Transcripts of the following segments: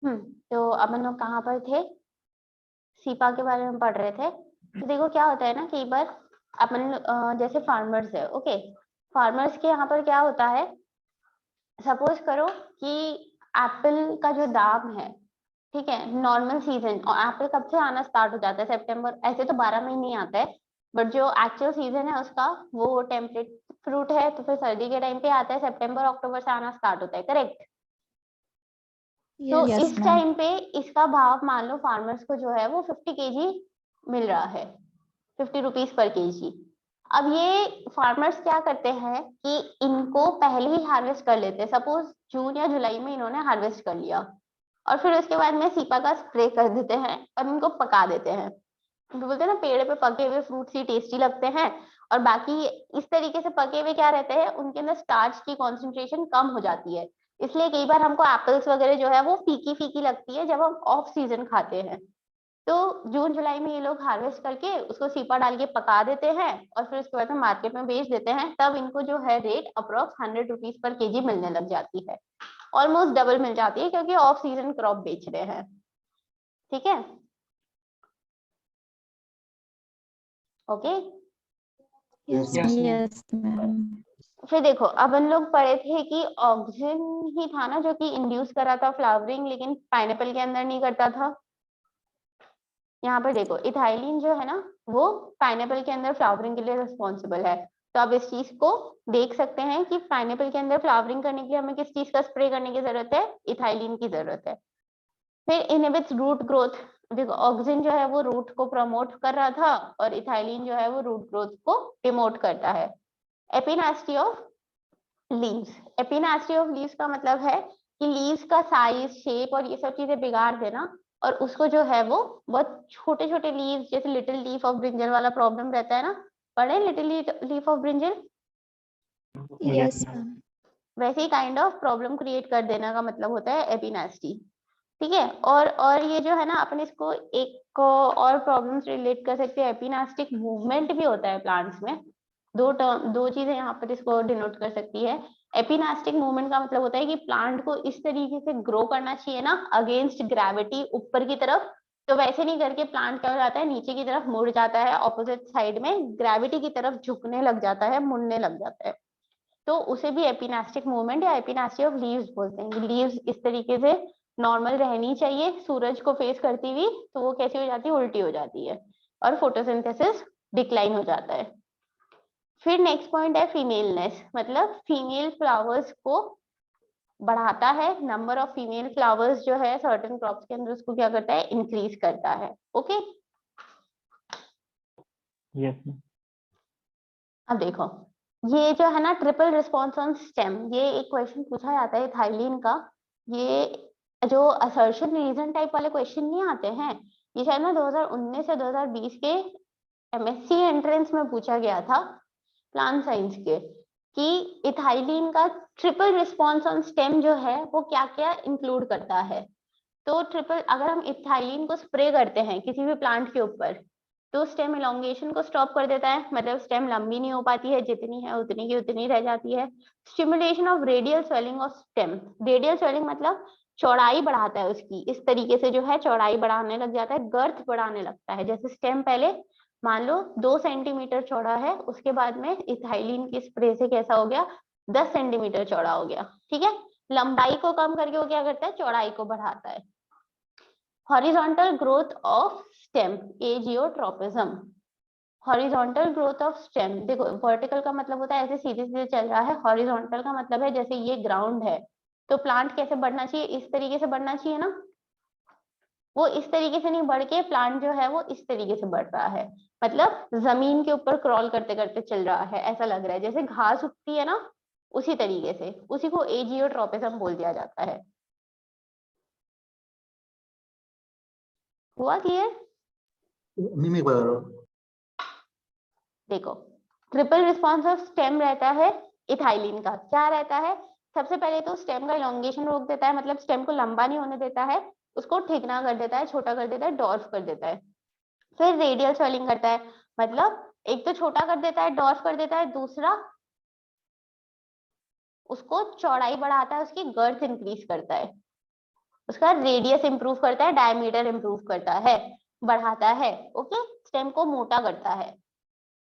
तो अपन लोग कहाँ पर थे, सीपा के बारे में पढ़ रहे थे। तो देखो क्या होता है ना, कई बार अपन जैसे फार्मर्स है, ओके, फार्मर्स के यहाँ पर क्या होता है, सपोज करो कि एप्पल का जो दाम है, ठीक है, नॉर्मल सीजन, और एप्पल कब से आना स्टार्ट हो जाता है, सितंबर, ऐसे तो 12 महीने ही आता है, बट जो एक्चुअल सीजन है उसका, वो टेम्परेट फ्रूट है, तो फिर सर्दी के टाइम पे आता है, सितंबर अक्टूबर से आना स्टार्ट होता है, करेक्ट। तो Yes, इस ma'am. टाइम पे इसका भाव मान लो फार्मर्स को जो है वो 50 केजी मिल रहा है, 50 रुपीज पर केजी। अब ये फार्मर्स क्या करते हैं कि इनको पहले ही हार्वेस्ट कर लेते हैं, सपोज जून या जुलाई में इन्होंने हार्वेस्ट कर लिया, और फिर उसके बाद में सीपा का स्प्रे कर देते हैं और इनको पका देते हैं। तो बोलते हैं ना, पेड़ पे पके हुए फ्रूट्स ही टेस्टी लगते हैं, और बाकी इस तरीके से पके हुए क्या रहते हैं, उनके अंदर स्टार्च की कॉन्सेंट्रेशन कम हो जाती है, इसलिए कई बार हमको एप्पल्स वगैरह जो है वो फीकी फीकी लगती है जब हम ऑफ सीजन खाते हैं। तो जून जुलाई में ये लोग हार्वेस्ट करके उसको सीपा डाल के पका देते हैं, और फिर उसके बाद में मार्केट में बेच देते हैं, तब इनको जो है rate approx 100 rupees per KG मिलने लग जाती है, ऑलमोस्ट डबल मिल जाती है, क्योंकि ऑफ सीजन क्रॉप बेच रहे हैं, ठीक है, okay. Yes, Yes, ma'am. yes, ma'am. फिर देखो, अब हम लोग पढ़े थे कि ऑक्सिन ही था ना जो कि इंड्यूस करा था फ्लावरिंग, लेकिन पाइनएप्पल के अंदर नहीं करता था। यहाँ पर देखो, इथाइलिन जो है ना, वो पाइनएप्पल के अंदर फ्लावरिंग के लिए रिस्पॉन्सिबल है। तो आप इस चीज को देख सकते हैं कि पाइनएप्पल के अंदर फ्लावरिंग करने के लिए हमें किस चीज का स्प्रे करने की जरूरत है, इथाइलिन की जरूरत है। फिर इनहिबिट्स रूट ग्रोथ, देखो ऑक्सिन जो है वो रूट को प्रमोट कर रहा था, और इथाइलिन जो है वो रूट ग्रोथ को डिमोट करता है। एपिनास्टी ऑफ लीव्स, एपिनास्टी ऑफ लीव्स का मतलब है कि लीव्स का साइज, शेप और ये सब चीजें बिगाड़ देना, और उसको जो है वो बहुत छोटे छोटे लीव्स, जैसे लिटिल लीफ ऑफ ब्रिंजल वाला प्रॉब्लम रहता है ना, पढ़े little leaf of brinjal, Yes, ma'am. वैसे ही काइंड ऑफ प्रॉब्लम क्रिएट कर देना का मतलब होता है एपिनास्टी, ठीक है। और ये जो है ना, अपन इसको एक और प्रॉब्लम से रिलेट कर सकते हैं, एपिनास्टिक मूवमेंट भी होता है प्लांट्स में। दो चीजें यहाँ पर इसको डिनोट कर सकती है। एपिनास्टिक मूवमेंट का मतलब होता है कि प्लांट को इस तरीके से ग्रो करना चाहिए ना, अगेंस्ट ग्रेविटी ऊपर की तरफ, तो वैसे नहीं करके प्लांट क्या हो जाता है, नीचे की तरफ मुड़ जाता है, ऑपोजिट साइड में ग्रेविटी की तरफ झुकने लग जाता है, मुड़ने लग जाता है। तो उसे भी एपिनास्टिक मूवमेंट या एपिनास्टी ऑफ लीव्स बोलते हैं। लीव्स इस तरीके से नॉर्मल रहनी चाहिए सूरज को फेस करती हुई, तो वो कैसी हो जाती है, उल्टी हो जाती है, और फोटोसिंथेसिस डिक्लाइन हो जाता है। फिर नेक्स्ट पॉइंट है फीमेलनेस, मतलब फीमेल फ्लावर्स को बढ़ाता है, नंबर ऑफ फीमेल फ्लावर्स जो है सर्टेन क्रॉप्स के अंदर उसको क्या करता है, इंक्रीज करता है, ओके। Yes, ma'am. अब देखो, ये जो है ना ट्रिपल रिस्पॉन्स ऑन स्टेम, ये एक क्वेश्चन पूछा जाता है थाइलिन का। ये जो असर्शन रीजन टाइप वाले क्वेश्चन नहीं आते हैं, ये शायद ना 2019 से 2020 के एमएससी एंट्रेंस में पूछा गया था, प्लांट साइंस के, कि इथाइलिन का ट्रिपल रिस्पॉन्स ऑन स्टेम जो है वो क्या क्या इंक्लूड करता है। तो ट्रिपल, अगर हम इथाइलिन को स्प्रे करते हैं किसी भी प्लांट के ऊपर, तो स्टेम इलोंगेशन को स्टॉप कर देता है, मतलब स्टेम लंबी नहीं हो पाती है, जितनी है उतनी की उतनी रह जाती है। Stimulation of radial swelling of stem, radial swelling मतलब चौड़ाई बढ़ाता है उसकी, इस तरीके से जो है चौड़ाई बढ़ाने लग जाता है, गर्थ बढ़ाने लगता है। जैसे स्टेम पहले मान लो 2 सेंटीमीटर चौड़ा है, उसके बाद में इथाइलिन की स्प्रे से कैसा हो गया, 10 सेंटीमीटर चौड़ा हो गया, ठीक है। लंबाई को कम करके वो क्या करता है, चौड़ाई को बढ़ाता है। Horizontal growth of stem, ageotropism, horizontal growth of stem, देखो वर्टिकल का मतलब होता है ऐसे सीधे सीधे चल रहा है, हॉरिजॉन्टल का मतलब है जैसे ये ग्राउंड है, तो प्लांट कैसे बढ़ना चाहिए, इस तरीके से बढ़ना चाहिए ना, वो इस तरीके से नहीं बढ़ के प्लांट जो है वो इस तरीके से बढ़ रहा है, मतलब जमीन के ऊपर क्रॉल करते करते चल रहा है, ऐसा लग रहा है जैसे घास उगती है ना, उसी तरीके से, उसी को एजियोट्रोपिज्म बोल दिया जाता है। हुआ क्लियर? मिमिक बता रहा हूँ। देखो, ट्रिपल रिस्पॉन्स ऑफ स्टेम रहता है इथाइलिन का, क्या रहता है, सबसे पहले तो स्टेम का इलोंगेशन रोक देता है, मतलब स्टेम को लंबा नहीं होने देता है, उसको ठिकना कर देता है, छोटा कर देता है, डॉर्फ कर देता है। फिर रेडियल स्वेलिंग करता है, मतलब एक तो छोटा कर देता है, डॉर्फ कर देता है, दूसरा उसको चौड़ाई बढ़ाता है, उसकी गर्थ इंक्रीज करता है। उसका रेडियस इंप्रूव करता है, डायमीटर इंप्रूव करता है, बढ़ाता है। ओके, स्टेम को मोटा करता है,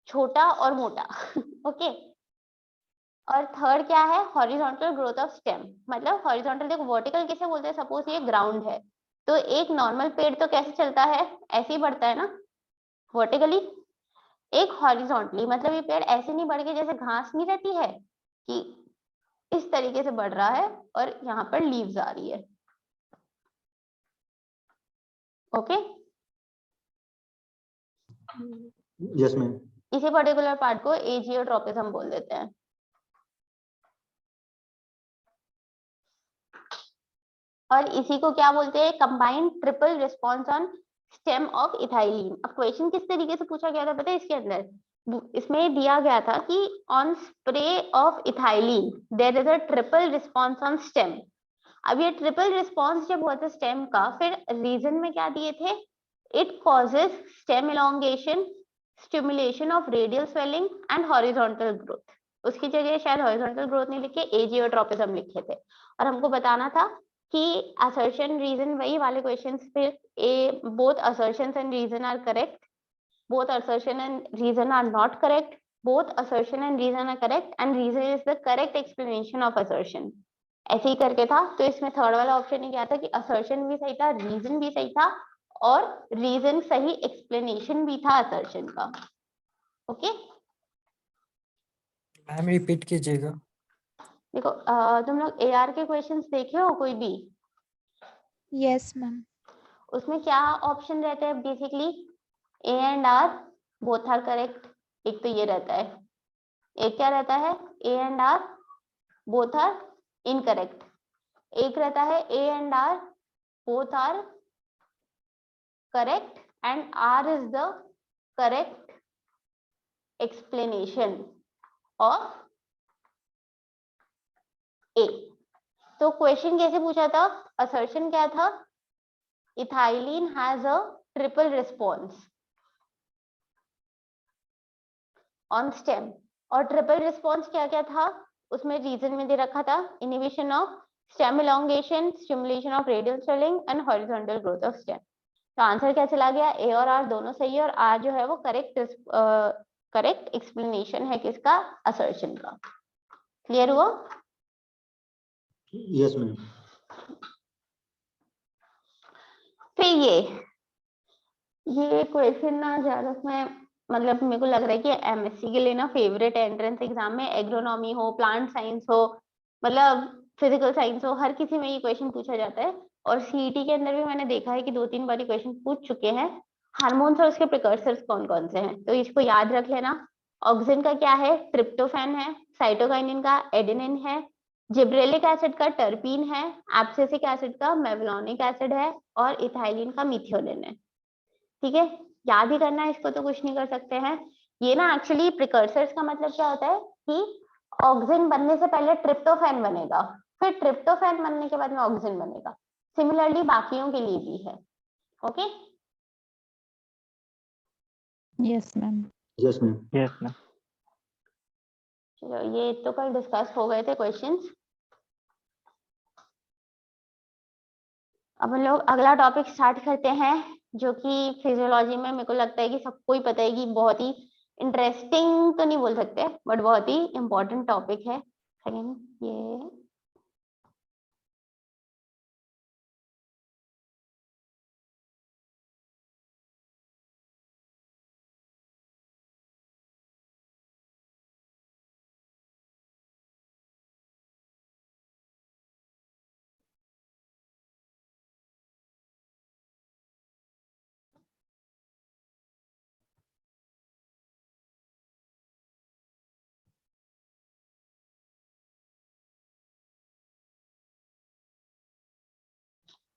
छोटा और मोटा। ओके, और थर्ड क्या है, हॉरिजॉन्टल ग्रोथ ऑफ स्टेम। मतलब हॉरिजॉन्टल, देखो वर्टिकल किसे बोलते हैं, सपोज ये ग्राउंड है तो एक नॉर्मल पेड़ तो कैसे चलता है, ऐसे ही बढ़ता है ना वर्टिकली। एक हॉरिजॉन्टली मतलब ये पेड़ ऐसे नहीं बढ़ के, जैसे घास नहीं रहती है कि इस तरीके से बढ़ रहा है और यहाँ पर लीव्स आ रही है। Okay, yes ma'am. इसी पर्टिकुलर पार्ट को एजियोट्रोपिज्म बोल देते हैं। और इसी को क्या बोलते हैं, combined triple response on stem of ethylene. अब क्वेश्चन किस तरीके से पूछा गया था पता है, इसके अंदर इसमें दिया गया था कि on spray of ethylene there is a triple response on stem. अब ये ट्रिपल रिस्पॉन्स जब हुआ था स्टेम का, फिर रीजन में क्या दिए थे, it causes stem elongation, stimulation of radial swelling and horizontal growth. उसकी जगह शायद हॉरिजॉन्टल ग्रोथ नहीं लिखे, एजियोट्रोपिज्म लिखे थे। और हमको बताना था कि assertion reason वही वाले क्वेश्चंस पे, ए both assertions and reason are correct, both assertion and reason are not correct, both assertion and reason are correct and reason is the correct explanation of assertion। ऐसे ही करके था। तो इसमें थर्ड वाला option ही क्या था कि assertion भी सही था, reason भी सही था और reason सही explanation भी था assertion का। ओके, मैम रिपीट कीजिएगा। देखो तुम लोग AR के क्वेश्चंस देखे हो कोई भी, Yes, ma'am. उसमें क्या ऑप्शन रहते हैं basically, A and R both are correct. एक तो ये रहता है, एक क्या रहता है, A and R both are incorrect. एक रहता है A and R both are correct and R is the correct explanation of A. तो क्वेश्चन कैसे पूछा था, असर्शन क्या था, ethylene has a triple response on stem. और ट्रिपल रिस्पॉन्स क्या क्या था, उसमें रीजन में दे रखा था, inhibition of stem elongation, stimulation of radial swelling and horizontal growth of stem. तो आंसर क्या चला गया, ए और आर दोनों सही है और आर जो है वो करेक्ट एक्सप्लेनेशन है किसका, असर्शन का। क्लियर हुआ? Yes ma'am. फिर ये क्वेश्चन ना ज्यादा उसमें मतलब मेरे को लग रहा है कि एमएससी के लिए ना फेवरेट एंट्रेंस एग्जाम में, एग्रोनॉमी हो, प्लांट साइंस हो, मतलब फिजिकल साइंस हो, हर किसी में ये क्वेश्चन पूछा जाता है। और सीईटी के अंदर भी मैंने देखा है कि 2-3 बार क्वेश्चन पूछ चुके हैं। हार्मोन्स और उसके प्रिकर्सर्स कौन कौन से हैं, तो इसको याद रख लेना। ऑक्सिन का क्या है, ट्रिप्टोफैन है, साइटोकाइनिन का एडेनिन है, जिब्रेलिक एसिड का टर्पीन है, एब्सिसिक एसिड का मेवलॉनिक एसिड है और इथाइलिन का मिथियोनिन है। ठीक है, याद ही करना है इसको, तो कुछ नहीं कर सकते हैं। ये ना एक्चुअली प्रिकर्सर्स का मतलब क्या होता है कि ऑक्सिन बनने से पहले ट्रिप्टोफैन बनेगा, फिर ट्रिप्टोफैन बनने के बाद में ऑक्सिन बनेगा। सिमिलरली बाकियों के लिए भी है। Okay, Yes, ma'am. Yes ma'am. Yes ma'am. चलो ये तो कल डिस्कस हो गए थे क्वेश्चंस। अब हम लोग अगला टॉपिक स्टार्ट करते हैं, जो कि फिजियोलॉजी में मेरे को लगता है कि सबको ही पता है कि बहुत ही इंटरेस्टिंग तो नहीं बोल सकते बट बहुत ही इम्पोर्टेंट टॉपिक है। सेकेंड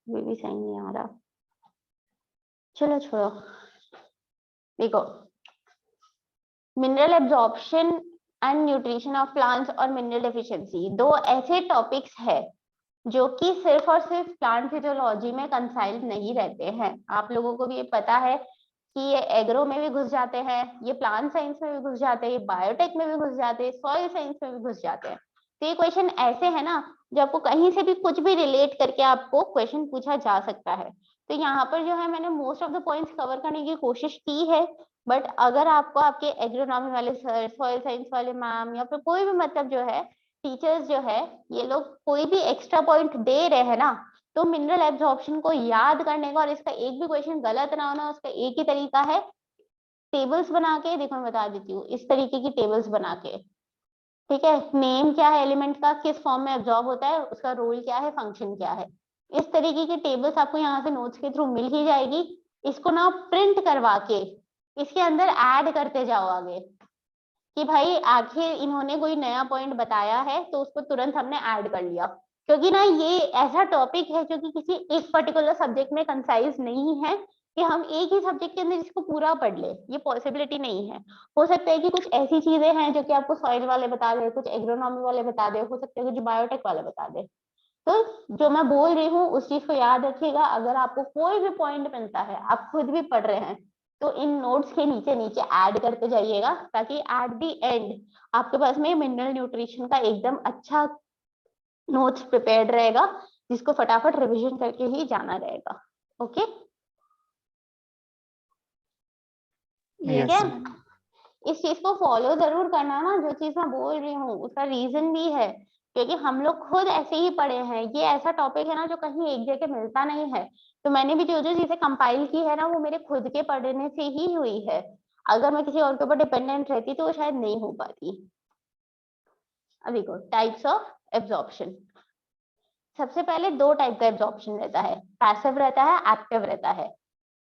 ये भी सही नहीं आ रहा, चलो छोड़ो। देखो, mineral absorption and nutrition of plants और मिनरल डेफिशिएंसी, दो ऐसे टॉपिक्स है जो कि सिर्फ और सिर्फ प्लांट फिजियोलॉजी में कंसाइल्ड नहीं रहते हैं। आप लोगों को भी ये पता है कि ये एग्रो में भी घुस जाते हैं, ये प्लांट साइंस में भी घुस जाते हैं, ये बायोटेक में भी घुस जाते हैं, सॉइल साइंस में भी घुस जाते हैं। तो ये क्वेश्चन ऐसे है ना जो आपको कहीं से भी कुछ भी रिलेट करके आपको क्वेश्चन पूछा जा सकता है। तो यहाँ पर जो है मैंने most of the points cover करने की कोशिश की है, बट अगर आपको आपके एग्रोनॉमी वाले सर, सॉइल साइंस वाले मैम या फिर कोई भी मतलब जो है टीचर्स जो है ये लोग कोई भी एक्स्ट्रा पॉइंट दे रहे हैं ना, तो मिनरल एब्जॉर्प्शन को याद करने का और इसका एक भी क्वेश्चन गलत ना होना, उसका एक ही तरीका है टेबल्स बना के। देखो मैं बता देती हूँ, इस तरीके की टेबल्स बना के, ठीक है, नेम क्या है एलिमेंट का, किस फॉर्म में एब्जॉर्ब होता है, उसका रोल क्या है, फंक्शन क्या है, इस तरीके की टेबल्स आपको यहाँ से नोट्स के थ्रू मिल ही जाएगी। इसको ना प्रिंट करवा के इसके अंदर ऐड करते जाओ आगे, कि भाई आखिर इन्होंने कोई नया पॉइंट बताया है तो उसको तुरंत हमने ऐड कर लिया। क्योंकि ना ये ऐसा टॉपिक है जो कि किसी एक पर्टिकुलर सब्जेक्ट में कंसाइज नहीं है कि हम एक ही सब्जेक्ट के अंदर इसको पूरा पढ़ ले, ये पॉसिबिलिटी नहीं है। हो सकता है कि कुछ ऐसी चीजें हैं जो कि आपको सॉइल वाले बता दे, कुछ एग्रोनॉमी वाले बता दे, हो सकता है कुछ बायोटेक वाले बता दे। तो जो मैं बोल रही हूँ उस चीज को याद रखिएगा। अगर आपको कोई भी पॉइंट मिलता है, आप खुद भी पढ़ रहे हैं, तो इन नोट्स के नीचे नीचे ऐड करते जाइएगा, ताकि एट द एंड आपके पास में मिनरल न्यूट्रिशन का एकदम अच्छा नोट्स प्रिपेयर्ड रहेगा, जिसको फटाफट रिवीजन करके ही जाना रहेगा। ओके, ठीक Yes, है। ma'am. इस चीज को फॉलो जरूर करना ना, जो चीज मैं बोल रही हूँ उसका रीजन भी है, क्योंकि हम लोग खुद ऐसे ही पढ़े हैं। ये ऐसा टॉपिक है ना जो कहीं एक जगह मिलता नहीं है। तो मैंने भी जो जो चीजें कंपाइल की है ना, वो मेरे खुद के पढ़ने से ही हुई है। अगर मैं किसी और के ऊपर डिपेंडेंट रहती तो वो शायद नहीं हो पाती। अब देखो टाइप्स ऑफ एब्जॉर्प्शन। सबसे पहले दो टाइप का एब्जॉर्प्शन रहता है, पैसिव रहता है, एक्टिव रहता है।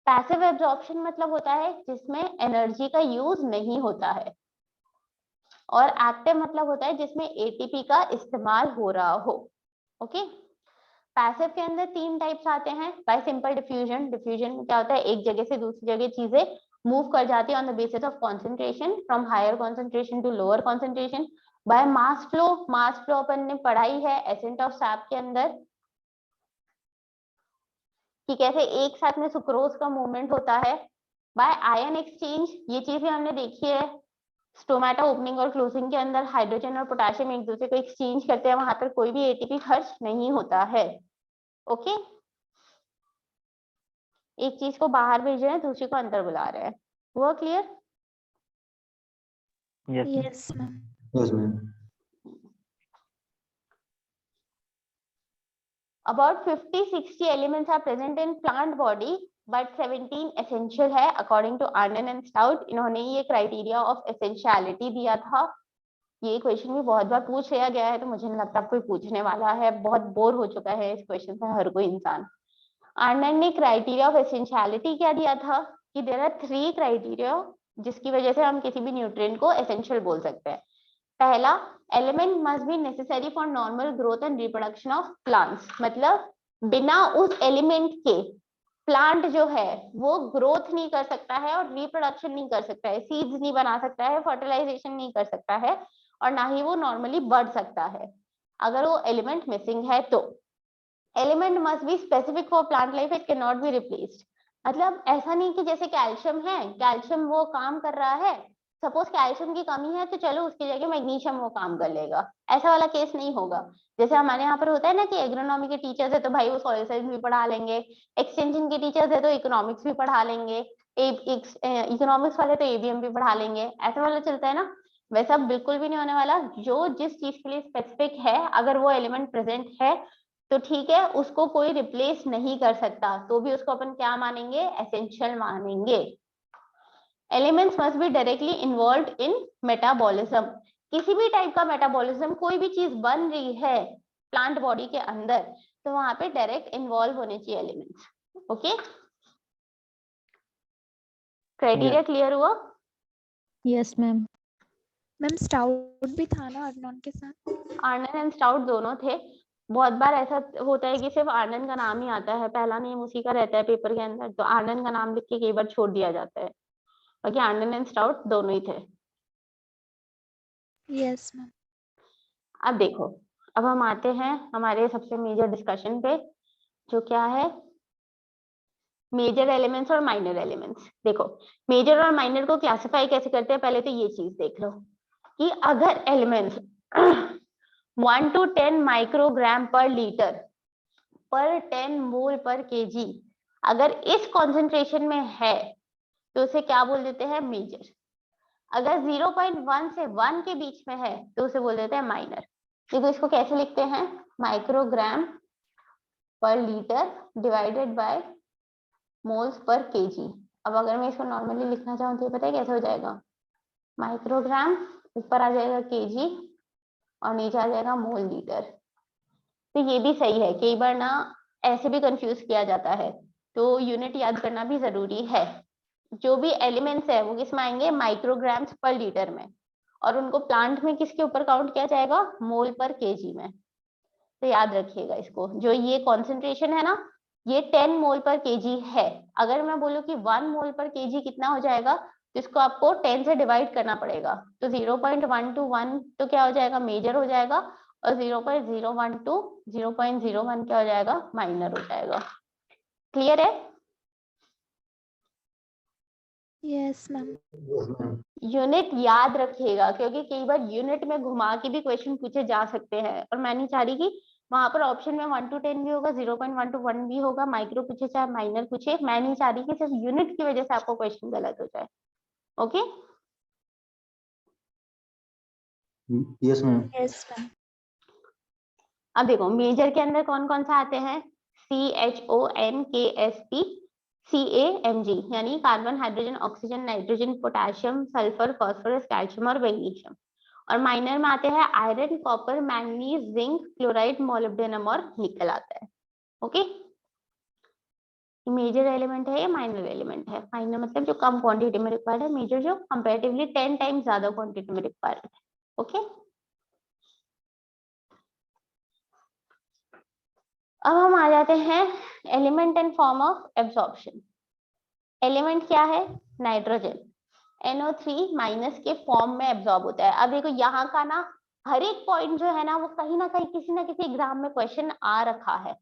पैसिव एब्जॉर्प्शन मतलब होता है जिसमें एनर्जी का यूज नहीं होता है, और एक्टिव मतलब होता है जिसमें एटीपी का इस्तेमाल हो रहा हो। ओके, पैसिव के अंदर तीन टाइप्स आते हैं। बाय सिंपल डिफ्यूजन, डिफ्यूजन में क्या होता है, एक जगह से दूसरी जगह चीजें मूव कर जाती है on the basis of concentration, from higher concentration to lower concentration. By mass flow, mass flow अपन ने पढ़ाई है एसेंट ऑफ सैप के अंदर, कि कैसे एक साथ में सुक्रोज का मूवमेंट होता है। बाय आयन एक्सचेंज, ये चीज भी हमने देखी है, स्टोमेटा ओपनिंग और क्लोजिंग के अंदर हाइड्रोजन और पोटेशियम एक दूसरे को एक्सचेंज करते हैं, वहां पर कोई भी एटीपी खर्च नहीं होता है। ओके, एक चीज को बाहर भेज रहे हैं, दूसरी को अंदर बुला रहे हैं। हुआ clear? Yes, ma'am. Yes, ma'am. About 50-60 elements are present in plant body, but 17 essential है according to Arnon and Stout। इन्होंने ये क्राइटेरिया ऑफ एसेंशियलिटी दिया था। ये क्वेश्चन भी बहुत बार पूछ लिया गया है, तो मुझे नहीं लगता कोई पूछने वाला है, बहुत बोर हो चुका है इस क्वेश्चन से हर कोई इंसान। आर्नन ने क्राइटेरिया ऑफ एसेंशियलिटी क्या दिया था, कि देयर आर 3 क्राइटेरिया जिसकी वजह से हम किसी भी न्यूट्रिएंट को एसेंशियल बोल सकते हैं। पहला, element must be necessary for normal growth and reproduction of plants, मतलब बिना उस एलिमेंट के प्लांट जो है वो ग्रोथ नहीं कर सकता है और रिप्रोडक्शन नहीं कर सकता है, सीड्स नहीं बना सकता है, फर्टिलाइजेशन नहीं कर सकता है, और ना ही वो नॉर्मली बढ़ सकता है अगर वो एलिमेंट मिसिंग है। तो element must be specific for plant life, it can not be replaced. मतलब ऐसा नहीं कि जैसे कैल्शियम है, कैल्शियम वो काम कर रहा है, सपोज कैल्शियम की कमी है तो चलो उसकी जगह मैग्नीशियम वो काम कर लेगा, ऐसा वाला केस नहीं होगा। जैसे हमारे यहाँ पर होता है ना कि एग्रोनॉमी के टीचर्स है तो भाई वो सॉइल साइंस भी पढ़ा लेंगे, एक्सटेंशन के टीचर्स है तो इकोनॉमिक्स भी पढ़ा लेंगे, इकोनॉमिक्स वाले तो एबीएम भी पढ़ा लेंगे, ऐसा वाला चलता है ना। वैसा बिल्कुल भी नहीं होने वाला। जो जिस चीज के लिए स्पेसिफिक है, अगर वो एलिमेंट प्रेजेंट है तो ठीक है, उसको कोई रिप्लेस नहीं कर सकता, तो भी उसको अपन क्या मानेंगे, एसेंशियल मानेंगे। Elements must be directly involved in metabolism. किसी भी टाइप का मेटाबॉलिज्म, कोई भी चीज बन रही है प्लांट बॉडी के अंदर, तो वहां पे डायरेक्ट इन्वॉल्व होने चाहिए एलिमेंट्स। ओके, क्राइटेरिया क्लियर हुआ? Yes, ma'am. मैम स्टाउट भी था ना अर्नॉन के साथ? आर्नन एंड स्टाउट दोनों थे। बहुत बार ऐसा होता है कि सिर्फ आर्नन का नाम ही आता है, पहला नेम उसी का रहता है पेपर के अंदर, तो आर्नन का नाम लिख के कई बार छोड़ दिया जाता है, बाकी आर्नन एंड स्टाउट दोनों ही थे। Yes ma'am. अब देखो, अब हम आते हैं हमारे सबसे मेजर डिस्कशन पे, जो क्या है, मेजर एलिमेंट्स और माइनर एलिमेंट्स। देखो, मेजर और माइनर को क्लासिफाई कैसे करते हैं, पहले तो ये चीज देख लो कि अगर एलिमेंट्स 1 to 10 माइक्रोग्राम पर लीटर पर 10 मोल पर केजी अगर इस कॉन्सेंट्रेशन में है तो उसे क्या बोल देते हैं, मेजर। अगर 0.1 से 1 के बीच में है तो उसे बोल देते हैं माइनर। देखो इसको कैसे लिखते हैं, माइक्रोग्राम पर litre divided by moles per KG. अब अगर मैं इसको नॉर्मली लिखना चाहूँ तो ये पता है कैसे हो जाएगा, माइक्रोग्राम ऊपर आ जाएगा केजी और नीचे आ जाएगा मोल लीटर। तो ये भी सही है, कई बार ना ऐसे भी कंफ्यूज किया जाता है, तो यूनिट याद करना भी जरूरी है। जो भी एलिमेंट्स है वो किस में आएंगे, माइक्रोग्राम्स पर लीटर में, और उनको प्लांट में किसके ऊपर काउंट किया जाएगा, मोल पर केजी में। तो याद रखिएगा इसको, जो ये कॉन्सेंट्रेशन है ना ये 10 मोल पर केजी है। अगर मैं बोलूँ कि 1 मोल पर केजी कितना हो जाएगा तो इसको आपको 10 से डिवाइड करना पड़ेगा। तो 0.1 to 1 तो क्या हो जाएगा, मेजर हो जाएगा, और 0.01 to 0.01 क्या हो जाएगा, माइनर हो जाएगा। क्लियर है? Yes ma'am. Yes, ma'am. Unit याद रखिएगा, क्योंकि कई बार यूनिट में घुमा के भी क्वेश्चन पूछे जा सकते हैं, और मैं नहीं चाह रही कि वहां पर ऑप्शन में 1 to 10 भी होगा, 0.1 to 1 भी होगा, माइक्रो पूछे चाहे माइनर पूछे, मैं नहीं चाह रही कि सिर्फ यूनिट की वजह से आपको क्वेश्चन गलत हो जाए। Okay Yes, ma'am. Yes ma'am. अब देखो मेजर के अंदर कौन कौन सा आते हैं, CHON, KSP, CaMg, यानी carbon, hydrogen, oxygen, nitrogen, potassium, sulphur, phosphorus, calcium और मैग्नीशियम। और माइनर में आते हैं iron, copper, manganese, zinc, chloride, molybdenum और निकल आता है। ओके, मेजर एलिमेंट है या माइनर एलिमेंट है, माइनर मतलब जो कम क्वांटिटी में रिक्वायर्ड है, मेजर जो कंपैरेटिवली 10 टाइम्स ज्यादा क्वांटिटी में रिक्वायर्ड है। ओके अब हम आ जाते हैं element and form of absorption. Element क्या है, नाइट्रोजन, NO3 माइनस के फॉर्म में एब्जॉर्ब होता है। अब देखो यहाँ का ना हर एक पॉइंट जो है ना वो कहीं ना कहीं किसी ना किसी एग्जाम में क्वेश्चन आ रखा है,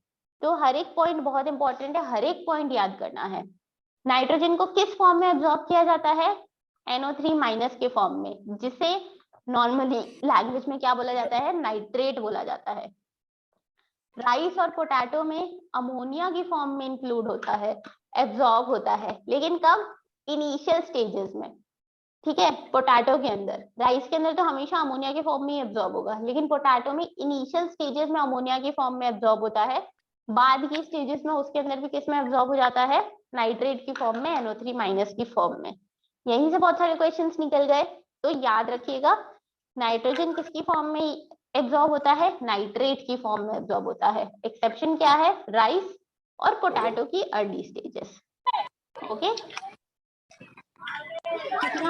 तो हर एक पॉइंट बहुत इंपॉर्टेंट है, हर एक पॉइंट याद करना है। नाइट्रोजन को किस फॉर्म में एब्जॉर्ब किया जाता है, NO3 माइनस के फॉर्म में, जिसे नॉर्मली लैंग्वेज में क्या बोला जाता है, नाइट्रेट बोला जाता है। राइस और पोटैटो में अमोनिया की फॉर्म में इंक्लूड होता है, एब्जॉर्ब होता है, लेकिन कब, इनिशियल स्टेजेस में। ठीक है, पोटैटो के अंदर, राइस के अंदर तो हमेशा अमोनिया के फॉर्म में ही एब्जॉर्ब होगा, लेकिन पोटैटो में इनिशियल स्टेजेस में अमोनिया के फॉर्म में एब्जॉर्ब होता है, बाद की स्टेजेस में उसके अंदर भी किस में एब्जॉर्ब हो जाता है, नाइट्रेट की फॉर्म में, NO3 माइनस की फॉर्म में। यहीं से बहुत सारे क्वेश्चंस निकल गए, तो याद रखिएगा नाइट्रोजन किसकी फॉर्म में एब्जॉर्ब होता है, नाइट्रेट की फॉर्म में एब्जॉर्ब होता है। एक्सेप्शन क्या है, राइस और पोटैटो की early stages. Okay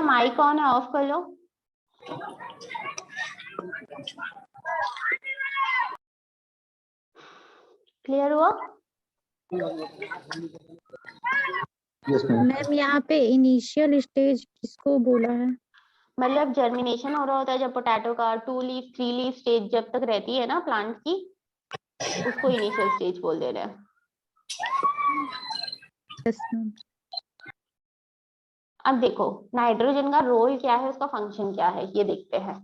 mic on है, ऑफ कर लो। क्लियर हुआ? Yes, ma'am. मैम यहाँ पे इनिशियल स्टेज किसको बोला है? मतलब जर्मिनेशन हो रहा होता है जब पोटैटो का 2 लीफ 3 लीफ स्टेज जब तक रहती है ना प्लांट की, उसको इनिशियल स्टेज बोल दे रहे हैं। Yes ma'am. अब देखो नाइट्रोजन का रोल क्या है, उसका फंक्शन क्या है, ये देखते हैं।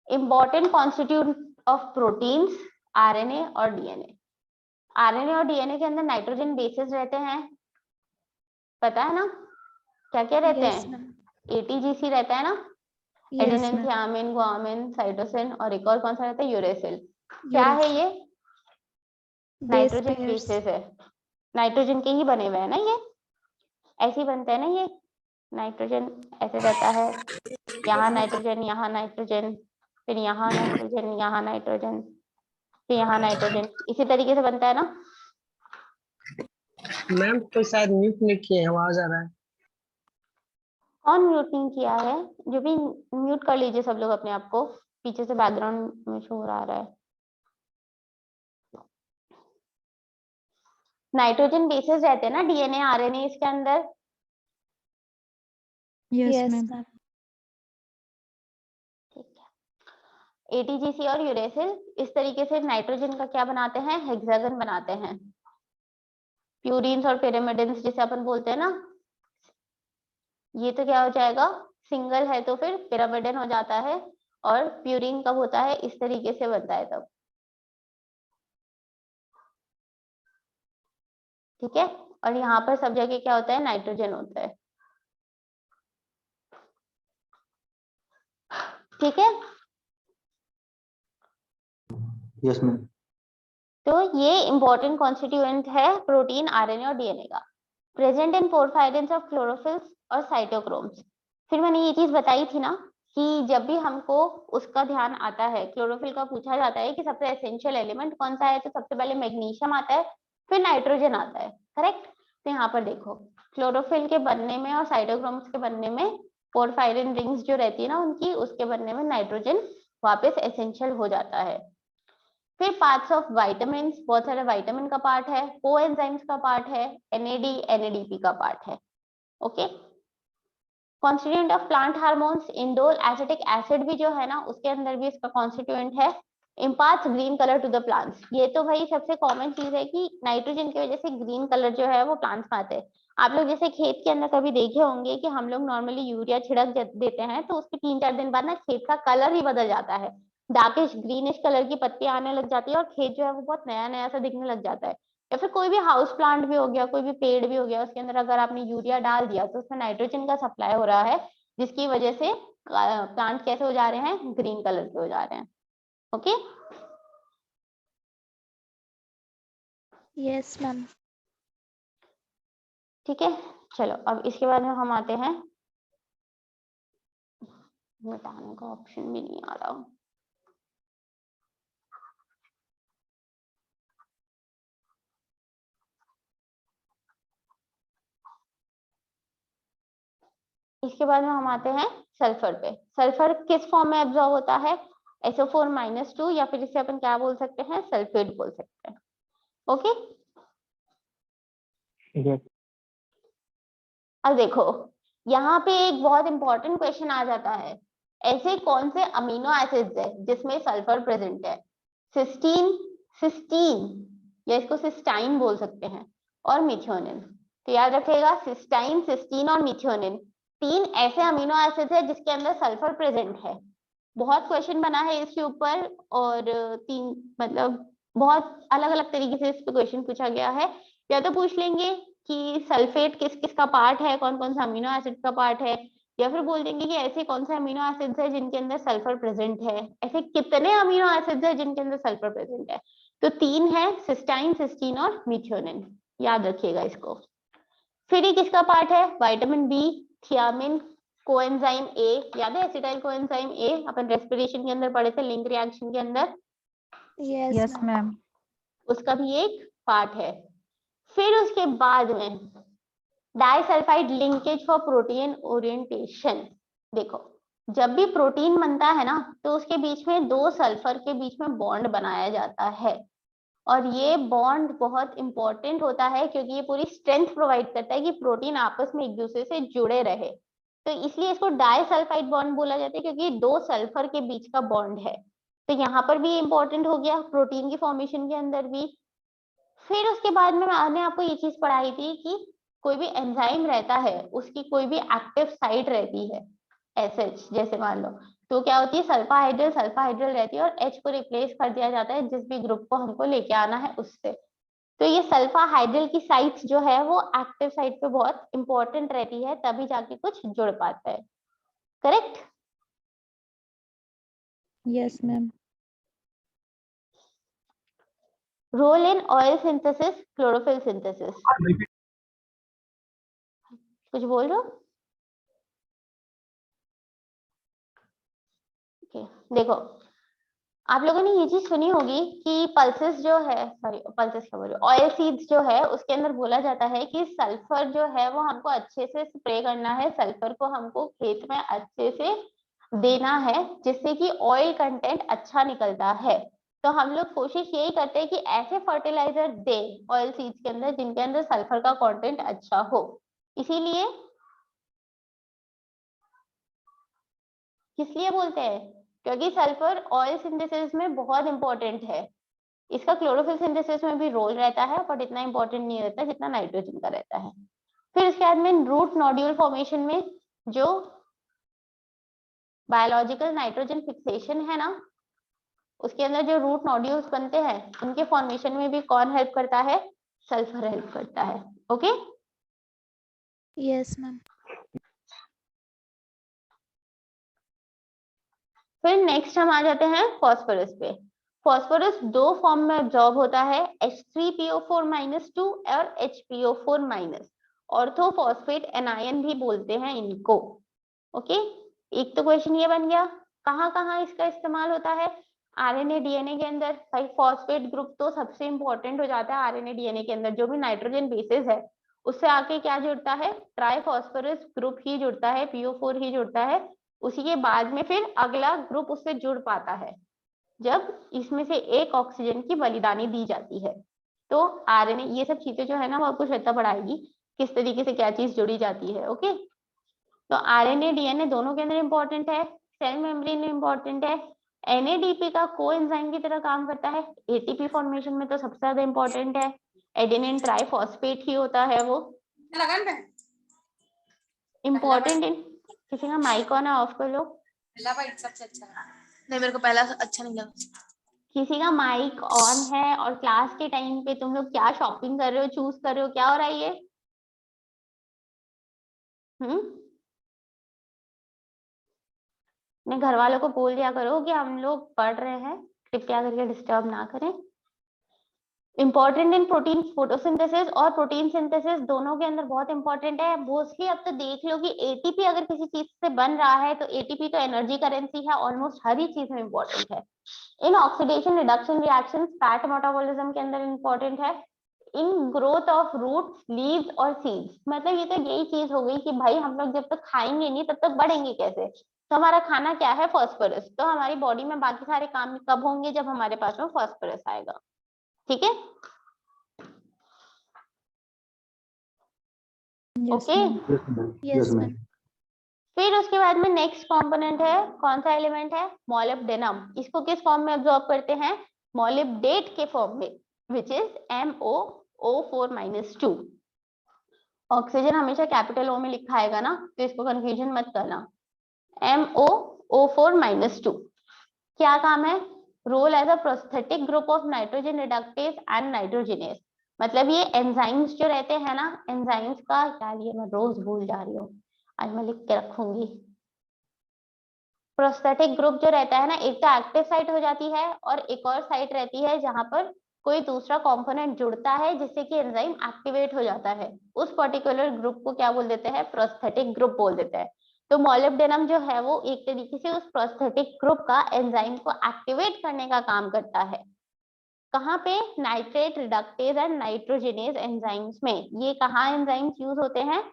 Important constitute of proteins, RNA और DNA। RNA और DNA के अंदर नाइट्रोजन बेसेस रहते हैं, पता है ना क्या क्या रहते यस हैं, मैम। ATGC रहता है ना, yes adenine, ma'am. Thiamine, guanine, cytosine, और एक और कौन सा रहता है, यूरेसिल। क्या है ये, बेस नाइट्रोजन पेयर्स। बेसेस है, नाइट्रोजन के ही बने हुए हैं ना, ये ऐसे ही बनते हैं ना, ये नाइट्रोजन ऐसे रहता है, यहाँ नाइट्रोजन, यहाँ नाइट्रोजन, फिर यहाँ नाइट्रोजन, यहाँ नाइट्रोजन, फिर यहाँ नाइट्रोजन, इसी तरीके से बनता है ना। मैम कोई शायद म्यूट नहीं किए हैं, आवाज आ रहा है। कौन म्यूट नहीं किया है, जो भी म्यूट कर लीजिए सब लोग अपने आप को, पीछे से बैकग्राउंड में शोर आ रहा है। नाइट्रोजन बेसेस रहते हैं ना DNA RNA इसके अंदर। Yes ma'am. ठीक है, ATGC और यूरेसिल इस तरीके से नाइट्रोजन का क्या बनाते हैं, हेक्सागन बनाते हैं। प्यूरिन्स और पिरिमिडिन्स जिसे अपन बोलते हैं ना, ये तो क्या हो जाएगा, सिंगल है तो फिर पिरामिडन हो जाता है, और प्यूरिन कब होता है, इस तरीके से बनता है तब। ठीक है, और यहाँ पर सब जगह क्या होता है, नाइट्रोजन होता है। ठीक है, Yes, ma'am. तो ये इंपॉर्टेंट कॉन्स्टिट्यूएंट है प्रोटीन, आरएनए और डीएनए का, प्रेजेंट इन पोरफायरिन्स ऑफ क्लोरोफिल्स और साइटोक्रोम्स। फिर मैंने ये चीज बताई थी ना कि जब भी हमको उसका ध्यान आता है, क्लोरोफिल का पूछा जाता है कि सबसे एसेंशियल एलिमेंट कौन सा है, तो सबसे पहले मैग्नीशियम आता है, फिर नाइट्रोजन आता है, करेक्ट। तो यहाँ पर देखो, क्लोरोफिल के बनने में और साइटोक्रोम्स के बनने में, पोरफायरिन रिंग्स जो रहती है ना उनकी, उसके बनने में नाइट्रोजन वापस एसेंशियल हो जाता है। फिर पार्ट्स ऑफ विटामिन, बहुत सारे विटामिन का पार्ट है, कोएंजाइम्स का पार्ट है, एनएडी एनएडीपी का पार्ट है। Okay, constituent of plant hormones, indole acetic acid भी जो है ना उसके अंदर भी इसका कॉन्स्टिट्यूएंट है, imparts green colour to the plants. ये तो भाई सबसे कॉमन चीज है कि नाइट्रोजन की वजह से ग्रीन कलर जो है वो प्लांट्स में आते हैं। आप लोग जैसे खेत के अंदर कभी देखे होंगे कि हम लोग नॉर्मली यूरिया छिड़क देते हैं तो उसके 3-4 दिन बाद ना खेत का कलर ही बदल जाता है, डार्किश ग्रीनिश कलर की पत्तियां आने लग जाती है और खेत जो है वो बहुत नया नया सा दिखने लग जाता है। या फिर कोई भी हाउस प्लांट भी हो गया, कोई भी पेड़ भी हो गया, उसके अंदर अगर आपने यूरिया डाल दिया तो उसमें नाइट्रोजन का सप्लाई हो रहा है, जिसकी वजह से प्लांट कैसे हो जा रहे हैं, ग्रीन कलर के हो जा रहे हैं। Okay, yes ma'am. ठीक है, चलो अब इसके बाद में हम आते हैं, मिटाने का ऑप्शन भी नहीं आ रहा। इसके बाद में हम आते हैं सल्फर पे। सल्फर किस फॉर्म में एब्जॉर्ब होता है, SO4-2, या फिर इसे अपन क्या बोल सकते हैं, सल्फेट बोल सकते हैं। Okay, Yes. अब देखो यहाँ पे एक बहुत इंपॉर्टेंट क्वेश्चन आ जाता है, ऐसे कौन से अमीनो एसिड्स है जिसमें सल्फर प्रेजेंट है, सिस्टीन, सिस्टीन या इसको सिस्टाइन बोल सकते हैं, और मिथ्योनिन। तो याद रखिएगा, सिस्टाइन, सिस्टीन और मिथ्योनिन 3 ऐसे अमीनो एसिड्स है जिसके अंदर सल्फर प्रेजेंट है। बहुत क्वेश्चन बना है इसके ऊपर, और 3 मतलब बहुत अलग अलग तरीके से इस पे क्वेश्चन पूछा गया है। या तो पूछ लेंगे कि सल्फेट किस किस का पार्ट है, कौन कौन सा अमीनो एसिड का पार्ट है, या फिर बोल देंगे कि ऐसे कौन से अमीनो एसिड्स है जिनके अंदर सल्फर प्रेजेंट है, ऐसे कितने अमीनो एसिड्स है जिनके अंदर सल्फर प्रेजेंट है। तो 3 है, सिस्टाइन, सिस्टीन और मिथ्योनिन, याद रखिएगा इसको। फिर ये किसका पार्ट है, vitamin B, thiamine, coenzyme A, याद है एसिटाइल कोएंजाइम ए, अपन रेस्पिरेशन के अंदर पढ़े थे लिंक रिएक्शन के अंदर, यस मैम। उसका भी एक पार्ट है। फिर उसके बाद में disulphide linkage for protein orientation. देखो, जब भी प्रोटीन बनता है ना तो उसके बीच में 2 सल्फर के बीच में बॉन्ड बनाया जाता है, और ये बॉन्ड बहुत इंपॉर्टेंट होता है क्योंकि ये पूरी स्ट्रेंथ प्रोवाइड करता है कि प्रोटीन आपस में एक दूसरे से जुड़े रहे। तो इसलिए इसको डाइसल्फाइड बॉन्ड बोला जाता है क्योंकि 2 सल्फर के बीच का बॉन्ड है। तो यहाँ पर भी इंपॉर्टेंट हो गया प्रोटीन की फॉर्मेशन के अंदर भी। फिर उसके बाद में मैंने आपको ये चीज पढ़ाई थी कि कोई भी एंजाइम रहता है उसकी कोई भी एक्टिव साइट रहती है, एसएच जैसे मान लो, तो क्या होती है, सल्फा हाइड्रल सल्फा हाइड्रल रहती है और एच को रिप्लेस कर दिया जाता है जिस भी ग्रुप को हमको लेके आना है उससे। तो ये सल्फा हाइड्रल की साइट्स जो है वो एक्टिव साइट पे बहुत इंपॉर्टेंट रहती है, तभी जाके कुछ जुड़ पाता है, correct. Yes ma'am. Role in oil synthesis, chlorophyll synthesis, कुछ बोल रहे हो? देखो, आप लोगों ने ये चीज सुनी होगी कि पल्सेस जो है, सॉरी पल्सेस क्या बोल रही हूँ, ऑयल सीड्स जो है उसके अंदर बोला जाता है कि सल्फर जो है वो हमको अच्छे से स्प्रे करना है, सल्फर को हमको खेत में अच्छे से देना है जिससे कि ऑयल कंटेंट अच्छा निकलता है। तो हम लोग कोशिश यही करते हैं कि ऐसे फर्टिलाइजर दे ऑयल सीड्स के अंदर जिनके अंदर सल्फर का कंटेंट अच्छा हो। इसीलिए किस लिए बोलते हैं, क्योंकि सल्फर ऑयल सिंथेसिस में बहुत इंपॉर्टेंट है। इसका क्लोरोफिल सिंथेसिस में भी रोल रहता है बट इतना इंपॉर्टेंट नहीं रहता जितना नाइट्रोजन का रहता है। फिर उसके बाद में रूट नोड्यूल फॉर्मेशन में जो बायोलॉजिकल नाइट्रोजन फिक्सेशन है ना, उसके अंदर जो रूट नोड्यूल्स बनते हैं उनके फॉर्मेशन में भी कौन हेल्प करता है? सल्फर हेल्प करता है। Okay, yes ma'am. फिर नेक्स्ट हम आ जाते हैं फॉस्फोरस पे। फॉस्फोरस दो फॉर्म में एब्जॉर्ब होता है, H3PO4- और HPO4-। ऑर्थोफॉस्फेट एनायन भी बोलते हैं इनको। ओके, एक तो क्वेश्चन ये बन गया, कहाँ कहाँ इसका इस्तेमाल होता है? आरएनए डीएनए के अंदर। भाई फॉस्फेट ग्रुप तो सबसे इंपॉर्टेंट हो जाता है आरएनए डीएनए के अंदर, जो भी नाइट्रोजन बेसिस है उससे आके क्या जुड़ता है? ट्राइफॉस्फोरस ग्रुप ही जुड़ता है, PO4 ही जुड़ता है। उसी के बाद में फिर अगला ग्रुप उससे जुड़ पाता है जब इसमें से एक ऑक्सीजन की बलिदानी दी जाती है। तो आरएनए, ये सब चीजें जो है ना वो आपको श्वेता पढ़ाएगी किस तरीके से क्या चीज जुड़ी जाती है। ओके, तो आरएनए डीएनए दोनों के अंदर इंपॉर्टेंट है, सेल मेम्ब्रेन में इंपॉर्टेंट है। एनएडीपी का कोएंजाइम की तरह काम करता है, एटीपी फॉर्मेशन में तो सबसे ज्यादा इंपॉर्टेंट है, एडेनिन ट्राइफॉस्फेट ही होता है वो इंपॉर्टेंट। किसी का माइक ऑन है, ऑफ कर लो। सबसे अच्छा नहीं, मेरे को पहला अच्छा नहीं लगा। किसी का माइक ऑन है और क्लास के टाइम पे तुम लोग क्या शॉपिंग कर रहे हो, चूज कर रहे हो, क्या हो रहा है ये? अपने घर वालों को बोल दिया करो कि हम लोग पढ़ रहे हैं, कृपया करके डिस्टर्ब ना करें। इंपॉर्टेंट इन प्रोटीन फोटोसिंथेसिस और प्रोटीन सिंथेसिस दोनों के अंदर बहुत इंपॉर्टेंट है। मोस्टली अब तो देख लो कि एटीपी अगर किसी चीज से बन रहा है तो एटीपी तो एनर्जी करेंसी है, ऑलमोस्ट हर ही चीज में इंपॉर्टेंट है। In oxidation reduction reactions fat metabolism के अंदर इंपॉर्टेंट है। In growth of roots, leaves और सीड्स, मतलब ये तो यही चीज हो गई कि भाई हम लोग जब तक खाएंगे नहीं तब तक बढ़ेंगे कैसे? तो हमारा खाना क्या है? फॉस्फोरस। तो हमारी बॉडी में बाकी सारे काम कब होंगे? जब हमारे पास में फॉस्फोरस आएगा। ठीक है, ओके। Yes ma'am. फिर उसके बाद में नेक्स्ट कंपोनेंट है, कौन सा एलिमेंट है? मोलिब्डेनम। इसको किस फॉर्म में एब्जॉर्ब करते हैं? मोलिब्डेट के फॉर्म में, विच इज MoO4-2। ऑक्सीजन हमेशा कैपिटल O में लिखा आएगा ना, तो इसको कंफ्यूजन मत करना। MoO4-2 क्या काम है? Role as a prosthetic group of nitrogen reductase and nitrogenase. मतलब ये एंजाइम्स जो रहते हैं ना, एंजाइम्स का यार ये मैं रोज भूल जा रही हूँ, आज मैं लिख के रखूंगी। प्रोस्थेटिक ग्रुप जो रहता है ना, एक तो एक्टिव साइट हो जाती है और एक और साइट रहती है जहां पर कोई दूसरा कंपोनेंट जुड़ता है जिससे कि एंजाइम एक्टिवेट हो जाता है। उस पर्टिकुलर ग्रुप को क्या बोल देते हैं? प्रोस्थेटिक ग्रुप बोल देते हैं। तो मोलिब्डेनम जो है वो एक तरीके से उस प्रोस्थेटिक ग्रुप का एंजाइम को एक्टिवेट करने का काम करता है। कहाँ पे? Nitrate reductase and nitrogenase enzymes में। ये कहाँ एंजाइम्स यूज होते हैं?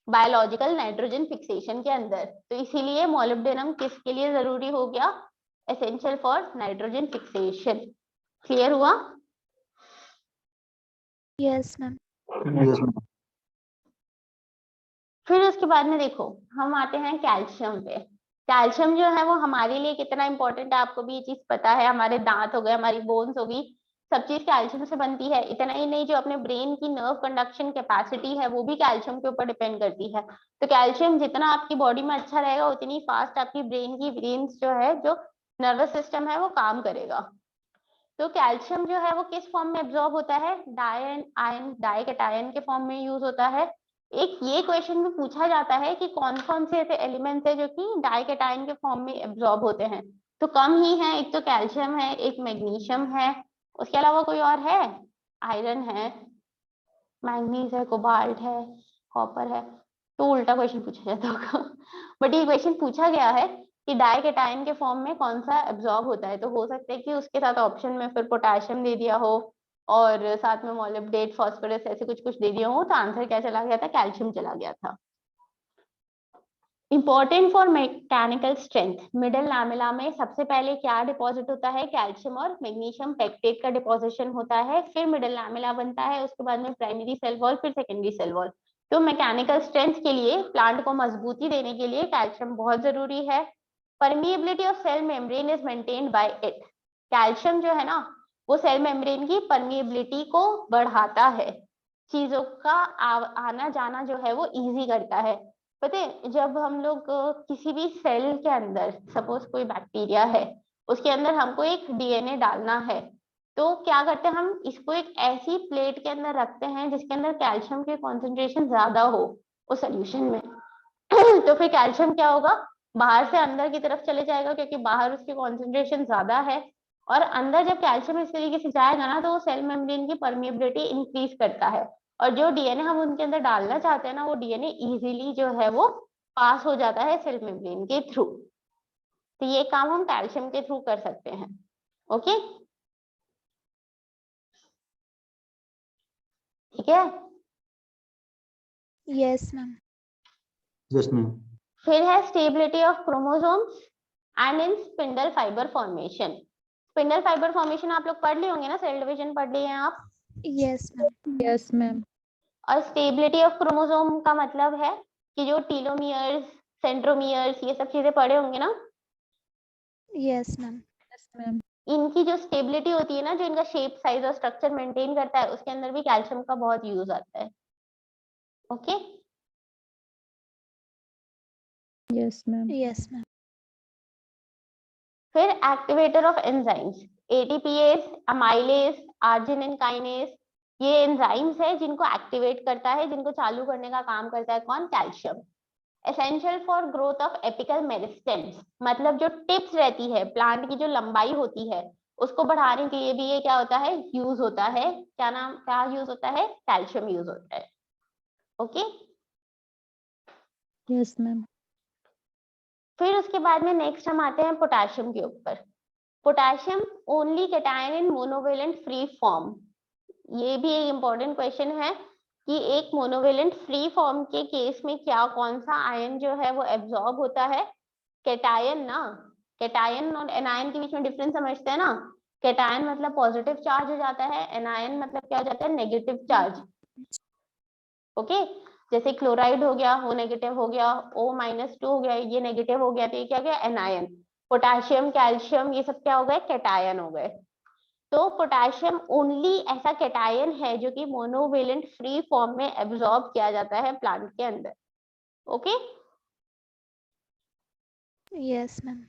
बायोलॉजिकल नाइट्रोजन फिक्सेशन के अंदर। तो इसीलिए मोलिब्डेनम किसके लिए जरूरी हो गया? Essential for nitrogen fixation. Clear हुआ? Yes ma'am. फिर उसके बाद में देखो हम आते हैं कैल्शियम पे। कैल्शियम जो है वो हमारे लिए कितना इंपॉर्टेंट है आपको भी ये चीज पता है। हमारे दांत हो गए, हमारी बोन्स हो गई, सब चीज कैल्शियम से बनती है। इतना ही नहीं, जो अपने ब्रेन की नर्व कंडक्शन कैपेसिटी है वो भी कैल्शियम के ऊपर डिपेंड करती है। तो कैल्शियम जितना आपकी बॉडी में अच्छा रहेगा उतनी फास्ट आपकी ब्रेन की वेन्स जो है, जो नर्वस सिस्टम है वो काम करेगा। तो कैल्शियम जो है वो किस फॉर्म में एब्जॉर्ब होता है? आयन डाइकैटायन के फॉर्म में यूज होता है। एक ये क्वेश्चन भी पूछा जाता है कि कौन कौन से ऐसे एलिमेंट्स है जो कि डाइकैटायन के फॉर्म में एब्जॉर्ब होते हैं। तो कम ही है, एक तो कैल्शियम है, एक मैग्नीशियम है, उसके अलावा कोई और है? आयरन है, मैंगनीज है, कोबाल्ट है, कॉपर है। तो उल्टा क्वेश्चन पूछा जाता होगा बट ये क्वेश्चन पूछा गया है कि डाइकैटायन के फॉर्म में कौन सा एब्जॉर्ब होता है। तो हो सकता है कि उसके साथ ऑप्शन में फिर पोटेशियम दे दिया हो और साथ में मोलिब्डेट, फास्फोरस ऐसे कुछ कुछ दे दिया हो, तो आंसर क्या चला गया था? कैल्शियम चला गया था। Important for mechanical strength. Middle lamella में सबसे पहले क्या डिपॉजिट होता है? कैल्शियम और मैग्नीशियम पेक्टेट का डिपोजिशन होता है। फिर मिडल लैमेला बनता है, उसके बाद में प्राइमरी सेल वॉल, फिर सेकेंडरी सेल वॉल। तो मैकेनिकल स्ट्रेंथ के लिए, प्लांट को मजबूती देने के लिए कैल्शियम बहुत जरूरी है। Permeability of cell membrane is maintained by it. Calcium जो है ना वो सेल मेम्ब्रेन की परमिएबिलिटी को बढ़ाता है, चीजों का आना जाना जो है वो इजी करता है। पता है जब हम लोग किसी भी सेल के अंदर, सपोज कोई बैक्टीरिया है, उसके अंदर हमको एक डीएनए डालना है, तो क्या करते हैं हम इसको एक ऐसी प्लेट के अंदर रखते हैं जिसके अंदर कैल्शियम की कॉन्सेंट्रेशन ज्यादा हो उस सोल्यूशन में। तो फिर कैल्शियम क्या होगा, बाहर से अंदर की तरफ चले जाएगा क्योंकि बाहर उसकी कॉन्सेंट्रेशन ज्यादा है, और अंदर जब कैल्शियम इस तरीके से जाएगा ना तो वो सेल मेम्ब्रेन की परमिएबिलिटी इंक्रीज करता है, और जो डीएनए हम उनके अंदर डालना चाहते हैं ना वो डीएनए इजीली जो है वो पास हो जाता है सेल मेम्ब्रेन के थ्रू। तो ये काम हम कैल्शियम के थ्रू कर सकते हैं। ओके, ठीक है। Yes ma'am. Yes, ma'am. फिर है stability of chromosomes and in spindle fibre formation. Spindle fibre formation आप लोग पढ़ लिए होंगे ना, सेल डिवीजन पढ़ लिए हैं आप। Yes ma'am. Yes ma'am. और स्टेबिलिटी ऑफ क्रोमोसोम का मतलब है कि जो टीलोमियर्स, सेंट्रोमियर्स, ये सब चीजें पढ़े होंगे ना, यस मैम। Yes ma'am. इनकी जो स्टेबिलिटी होती है ना, जो इनका शेप, साइज और स्ट्रक्चर मेंटेन करता है, उसके अंदर भी कैल्शियम का बहुत यूज आता है। Okay, yes ma'am. Yes ma'am. फिर activator of enzymes, ATPase, amylase, arginine kinase, ये एंजाइम्स है जिनको एक्टिवेट करता है, जिनको चालू करने का काम करता है कौन, calcium. Essential for growth of apical meristems, मतलब जो टिप्स रहती है, प्लांट की जो लंबाई होती है, उसको बढ़ाने के लिए भी ये क्या होता है, यूज होता है। क्या नाम, क्या यूज होता है, कैल्शियम यूज होता है। Okay, yes ma'am. फिर उसके बाद में नेक्स्ट हम आते हैं पोटेशियम के ऊपर। पोटेशियम ओनली कैटायन इन मोनोवेलेंट फ्री फॉर्म। ये भी एक इंपॉर्टेंट क्वेश्चन है कि एक मोनोवेलेंट फ्री फॉर्म के केस में क्या, कौन सा आयन जो है वो एब्जॉर्ब होता है, कैटायन ना। कैटायन और एनायन के बीच में डिफरेंस समझते हैं ना। कैटायन मतलब पॉजिटिव चार्ज हो जाता है, एनायन मतलब क्या हो जाता है, नेगेटिव चार्ज। ओके, जैसे क्लोराइड हो गया, वो नेगेटिव हो गया, O-2 हो गया, ये नेगेटिव हो गया, तो ये क्या गया, एनायन। पोटेशियम, कैल्शियम, ये सब क्या हो गए, कैटायन हो गए। तो पोटेशियम ओनली ऐसा कैटायन है जो कि मोनोवेलेंट फ्री फॉर्म में एब्जॉर्ब किया जाता है प्लांट के अंदर। Okay, yes ma'am.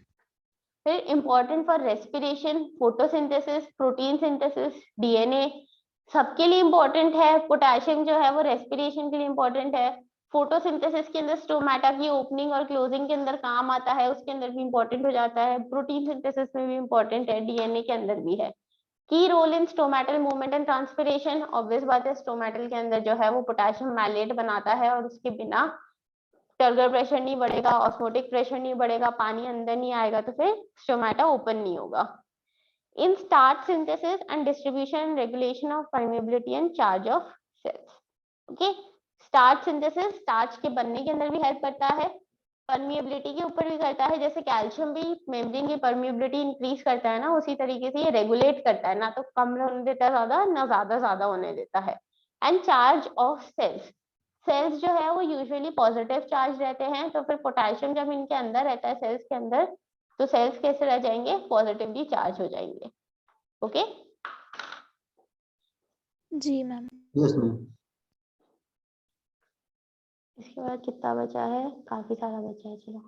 फिर important for respiration, photosynthesis, protein synthesis, DNA, सबके लिए इंपॉर्टेंट है। पोटेशियम जो है वो रेस्पिरेशन के लिए इंपॉर्टेंट है, फोटोसिंथेसिस के अंदर स्टोमेटा की ओपनिंग और क्लोजिंग के अंदर काम आता है, उसके अंदर भी इंपॉर्टेंट हो जाता है, प्रोटीन सिंथेसिस में भी इंपॉर्टेंट है, डीएनए के अंदर भी है। Key role in stomatal movement and transpiration, obvious बात है स्टोमेटल के अंदर जो है वो पोटेशियम मैलेट बनाता है, और उसके बिना टर्गर प्रेशर नहीं बढ़ेगा, ऑस्मोटिक प्रेशर नहीं बढ़ेगा, पानी अंदर नहीं आएगा, तो फिर स्टोमेटा ओपन नहीं होगा। In starch synthesis and distribution and regulation of permeability and charge of cells. Okay, starch synthesis starch के बनने के अंदर भी हेल्प करता है, परमिएबिलिटी के ऊपर भी करता है, जैसे कैल्शियम भी मेम्ब्रेन की परमिएबिलिटी इंक्रीज करता है ना, उसी तरीके से ये रेगुलेट करता है, ना तो कम होने देता है ज्यादा, ना ज्यादा होने देता है। And charge of cells, cells जो है वो यूजुअली पॉजिटिव चार्ज रहते हैं, तो फिर पोटेशियम जब इनके अंदर रहता है सेल्स के अंदर, तो सेल्स कैसे रह जाएंगे, पॉजिटिवली चार्ज हो जाएंगे। ओके, जी मैम। Yes, ma'am. इसके बाद कितना बचा है, काफी सारा बचा है। चलो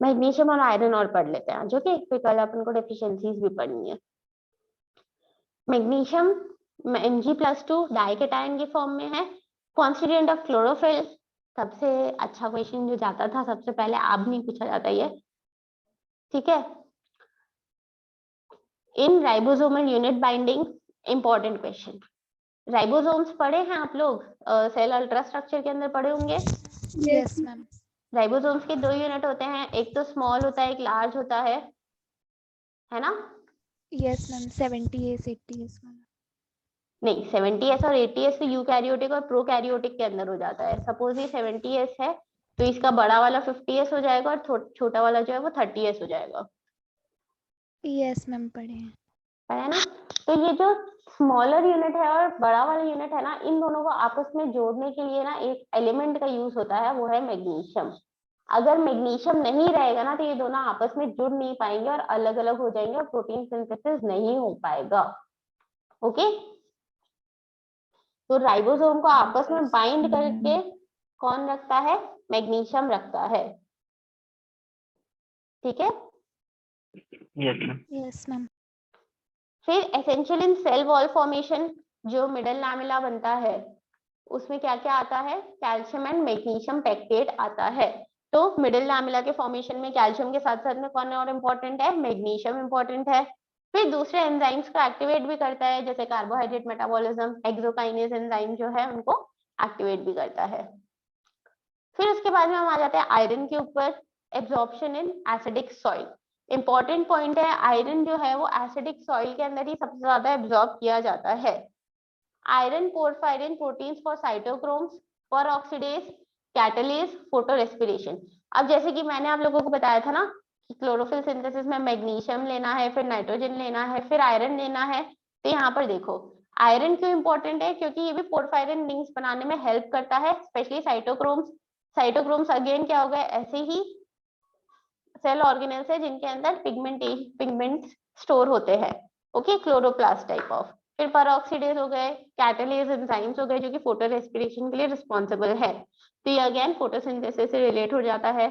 मैग्नीशियम और आयरन और पढ़ लेते हैं आज। ओके, फिर कल अपन को डेफिशिएंसीज भी पढ़नी है। मैग्नीशियम Mg+2 डाइकेटायन के फॉर्म में है, कॉन्स्टिट्यूएंट ऑफ क्लोरोफिल। सबसे अच्छा क्वेश्चन जो जाता था सबसे पहले, आप नहीं पूछा जाता ये, ठीक है। In ribosomal unit binding, important question. Ribosomes पढ़े हैं आप लोग, सेल अल्ट्रा स्ट्रक्चर के अंदर पढ़े होंगे। Yes ma'am. राइबोसोम्स के 2 यूनिट होते हैं, एक तो स्मॉल होता है, एक लार्ज होता है ना। Yes ma'am. 70s 80s ma'am. नहीं, 70s और 80s तो यूकैरियोटिक और प्रोकैरियोटिक के अंदर हो जाता है। सपोज ये 70s है तो इसका बड़ा वाला 50s हो जाएगा, और छोटा वाला जो है वो 30s हो जाएगा। यस मैम, पढ़े हैं। है ना। तो ये जो स्मॉलर यूनिट है और बड़ा वाला यूनिट है ना, इन दोनों को आपस में जोड़ने के लिए ना एक एलिमेंट का यूज होता है, वो है मैग्नीशियम। अगर मैग्नीशियम नहीं रहेगा ना तो ये दोनों आपस में जुड़ नहीं पाएंगे और अलग अलग हो जाएंगे और प्रोटीन सिंथेसिस नहीं हो पाएगा। ओके, तो राइबोसोम को आपस में बाइंड करके कौन रखता है? मैग्नीशियम रखता है। ठीक है। Yes ma'am. Yes ma'am. फिर essential in cell wall formation जो मिडल लैमेला बनता है उसमें क्या क्या आता है? कैल्शियम एंड मैग्नीशियम पेक्टेट आता है। तो मिडिल लैमेला के फॉर्मेशन में कैल्शियम के साथ साथ में कौन और इम्पोर्टेंट है? मैग्नीशियम इम्पोर्टेंट है। फिर दूसरे एंजाइम्स को एक्टिवेट भी करता है, जैसे कार्बोहाइड्रेट मेटाबॉलिज्म, एक्सोकाइनेज एंजाइम जो है उनको एक्टिवेट भी करता है। फिर उसके बाद में हम आ जाते हैं आयरन के ऊपर, absorption in acidic soil. Important point है, आयरन जो है वो एसिडिक सॉइल के अंदर ही सबसे ज्यादा एब्जॉर्ब किया जाता है। Iron porphyrin proteins for cytochromes, peroxidase, catalase, photo respiration. अब जैसे कि मैंने आप लोगों को बताया था ना कि क्लोरोफिल सिंथेसिस में मैग्नीशियम लेना है, फिर नाइट्रोजन लेना है, फिर आयरन लेना है। तो यहाँ पर देखो आयरन क्यों इंपॉर्टेंट है? क्योंकि ये भी पोरफायरिन रिंग्स बनाने में हेल्प करता है, स्पेशली साइटोक्रोम्स। साइटोक्रोम्स अगेन क्या हो गए? ऐसे ही सेल ऑर्गेनेल्स है जिनके अंदर पिगमेंट स्टोर होते हैं। Okay, chloroplast type of. फिर परऑक्सीडेज हो गए, कैटलेज एंजाइम्स हो गए जो कि फोटो रेस्पिरेशन के लिए रिस्पॉन्सिबल है। तो ये अगेन फोटोसिंथेसिस से रिलेट हो जाता है।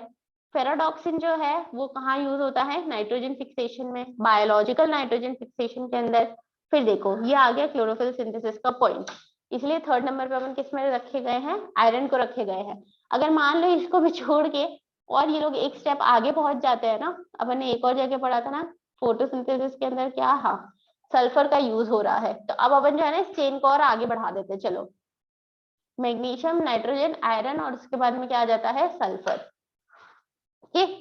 फेराडॉक्सिन जो है वो कहाँ यूज होता है? नाइट्रोजन फिक्सेशन में, बायोलॉजिकल नाइट्रोजन फिक्सेशन के अंदर। फिर देखो ये आ गया क्लोरोफिल सिंथेसिस का पॉइंट, इसलिए थर्ड नंबर पे अपन किस में रखे गए हैं? आयरन को रखे गए हैं। अगर मान लो इसको भी छोड़ के और ये लोग एक स्टेप आगे पहुंच जाते हैं ना, अपन ने एक और जगह पढ़ा था ना फोटोसिंथेसिस के अंदर क्या, हाँ सल्फर का यूज हो रहा है। तो अब अपन जो है ना इस चेन को और आगे बढ़ा देते हैं। चलो मैग्नीशियम, नाइट्रोजन, आयरन और उसके बाद में क्या आ जाता है? सल्फर। ठीक।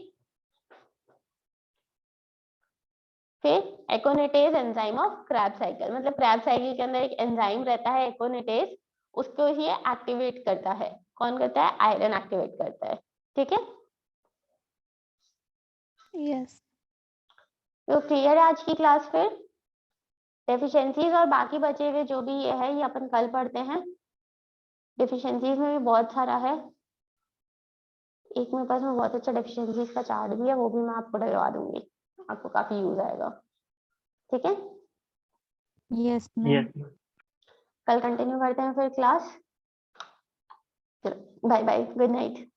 फिर एकोनेटेज एंजाइम ऑफ क्रैब साइकिल, मतलब क्रैब साइकिल के अंदर एक एंजाइम रहता है एकोनेटेज, उसको ही एक्टिवेट करता है। कौन करता है? आयरन एक्टिवेट करता है। ठीक है। यस। तो क्लियर है आज की क्लास। फिर डेफिशिएंसीज और बाकी बचे हुए जो भी ये है ये अपन कल पढ़ते हैं। डेफिशिएंसीज में भी बहुत सारा है, एक मेरे पास में बहुत अच्छा डेफिशिएंसीज का चार्ट भी है, वो भी मैं आपको डलवा दूंगी, आपको काफी यूज आएगा। ठीक है, यस मैम। Yes ma'am. कल कंटिन्यू करते हैं फिर क्लास। चलो bye bye, good night.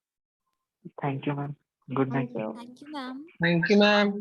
Thank you ma'am. Good night. Thank you. Thank you ma'am. Thank you ma'am.